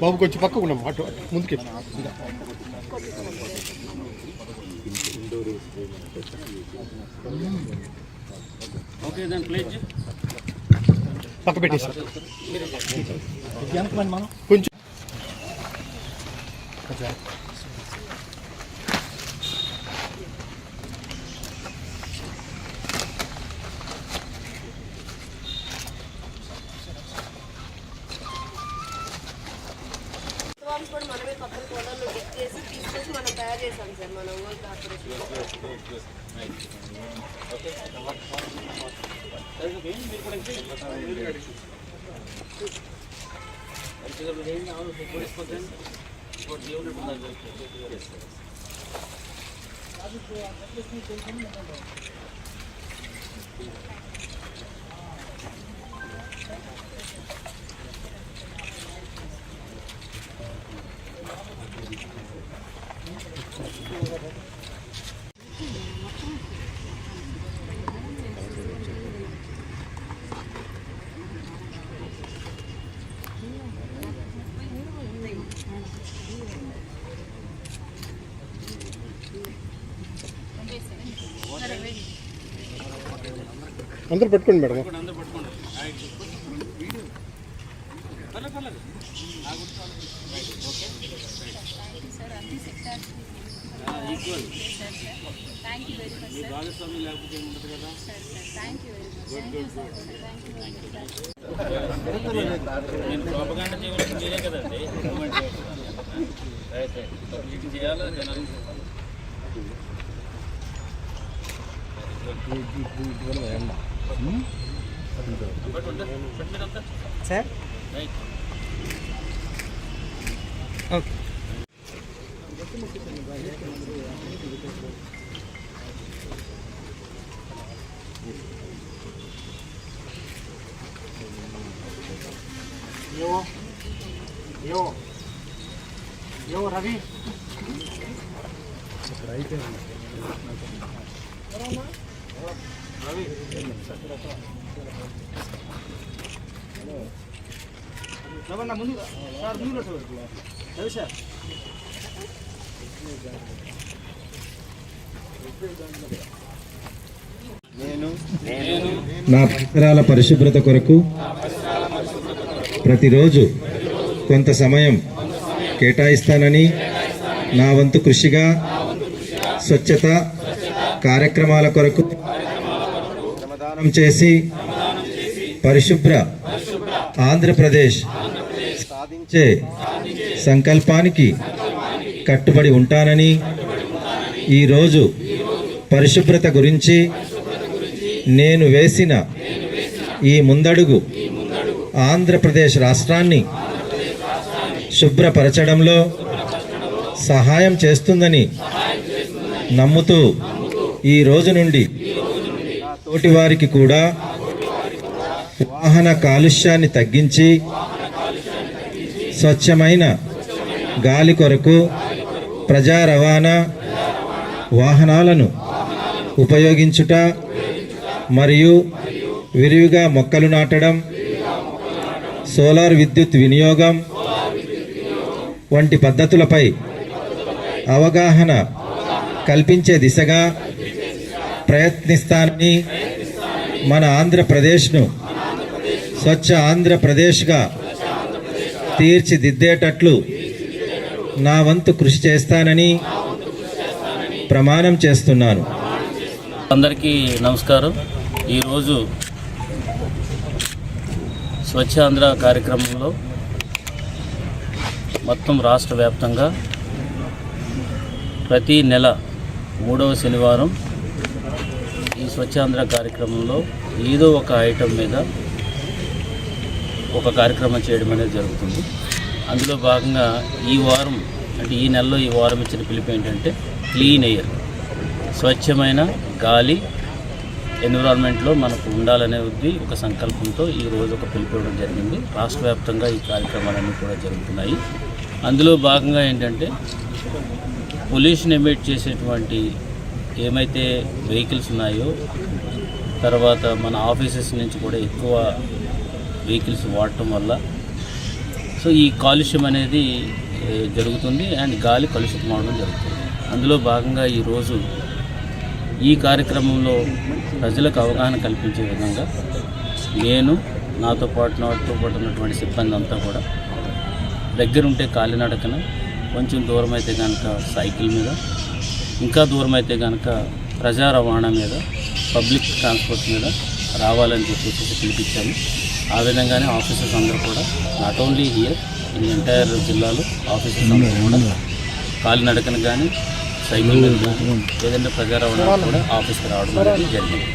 బాబు కొంచెం పక్కకు ఉన్నాం, అటు ముందుకి. ఓకే దాని ప్లేట్ పక్క పెట్టేసి కొంచెం కూడా మనమే పక్కన కోడల్లో బుక్ చేసి తీసుకొచ్చి మనం తయారు చేసాం సార్ మన ఒంగోలు అందరూ పెట్టుకోండి మేడం. భాగస్వామి లేకపోతే ఏముంటుంది కదా. నేను ప్రోపగాండ చేయవలసింది మీరే కదండి. చేయాలా జనాలు సార్. ఓకే యో రవి ముందు సార్ ముందు రవి సార్ నా పరిసరాల పరిశుభ్రత కొరకు ప్రతిరోజు కొంత సమయం కేటాయిస్తానని, నా వంతు కృషిగా స్వచ్ఛత కార్యక్రమాల కొరకు శ్రమదానం చేసి పరిశుభ్ర ఆంధ్రప్రదేశ్ సాధించే సంకల్పానికి కట్టుబడి ఉంటానని, ఈరోజు పరిశుభ్రత గురించి నేను వేసిన ఈ ముందడుగు ఆంధ్రప్రదేశ్ రాష్ట్రాన్ని శుభ్రపరచడంలో సహాయం చేస్తుందని నమ్ముతూ ఈ రోజు నుండి తోటి వారికి కూడా వాహన కాలుష్యాన్ని తగ్గించి స్వచ్ఛమైన గాలి కొరకు ప్రజా రవాణా వాహనాలను ఉపయోగించుట మరియు విరివిగా మొక్కలు నాటడం, సోలార్ విద్యుత్ వినియోగం వంటి పద్ధతులపై అవగాహన కల్పించే దిశగా ప్రయత్నిస్తానని, మన ఆంధ్రప్రదేశ్ను స్వచ్ఛ ఆంధ్రప్రదేశ్గా తీర్చిదిద్దేటట్లు నా వంతు కృషి చేస్తానని ప్రమాణం చేస్తున్నాను. అందరికీ నమస్కారం. ఈరోజు స్వచ్ఛ ఆంధ్ర కార్యక్రమంలో మొత్తం రాష్ట్ర వ్యాప్తంగా ప్రతి నెల 3వ శనివారం ఈ స్వచ్ఛాంధ్ర కార్యక్రమంలో ఏదో ఒక ఐటెం మీద ఒక కార్యక్రమం చేయడం అనేది జరుగుతుంది. అందులో భాగంగా ఈ వారం అంటే ఈ నెలలో ఈ వారం ఇచ్చిన పిలుపు ఏంటంటే క్లీన్ ఎయిర్, స్వచ్ఛమైన గాలి ఎన్విరాన్మెంట్లో మనకు ఉండాలనే ఒక సంకల్పంతో ఈరోజు ఒక పిలుపు ఇవ్వడం జరిగింది. రాష్ట్ర వ్యాప్తంగా ఈ కార్యక్రమాలన్నీ కూడా జరుగుతున్నాయి. అందులో భాగంగా ఏంటంటే పొల్యూషన్ ఎమిట్ చేసేటువంటి ఏమైతే వెహికల్స్ ఉన్నాయో, తర్వాత మన ఆఫీసెస్ నుంచి కూడా ఎక్కువ వెహికల్స్ వాడటం వల్ల సో ఈ కాలుష్యం అనేది జరుగుతుంది అండ్ గాలి కలుషితం అవడం జరుగుతుంది. అందులో భాగంగా ఈరోజు ఈ కార్యక్రమంలో ప్రజలకు అవగాహన కల్పించే విధంగా నేను నాతో పాటు ఉన్నటువంటి సిబ్బంది అంతా కూడా దగ్గరుంటే కాలినడకన, కొంచెం దూరం అయితే కనుక సైకిల్ మీద, ఇంకా దూరం అయితే కనుక ప్రజా రవాణా మీద, పబ్లిక్ ట్రాన్స్పోర్ట్ మీద రావాలని చెప్పేసి పిలిపించాము. ఆ విధంగానే ఆఫీసర్స్ అందరూ కూడా not only here in entire జిల్లాలో ఆఫీసర్స్ అందరూ కూడా కాలినడకన కానీ, సైకిల్ మీద కానీ, ఏదైనా ప్రజా రవాణా కూడా ఆఫీస్కి రావడం అనేది జరిగింది.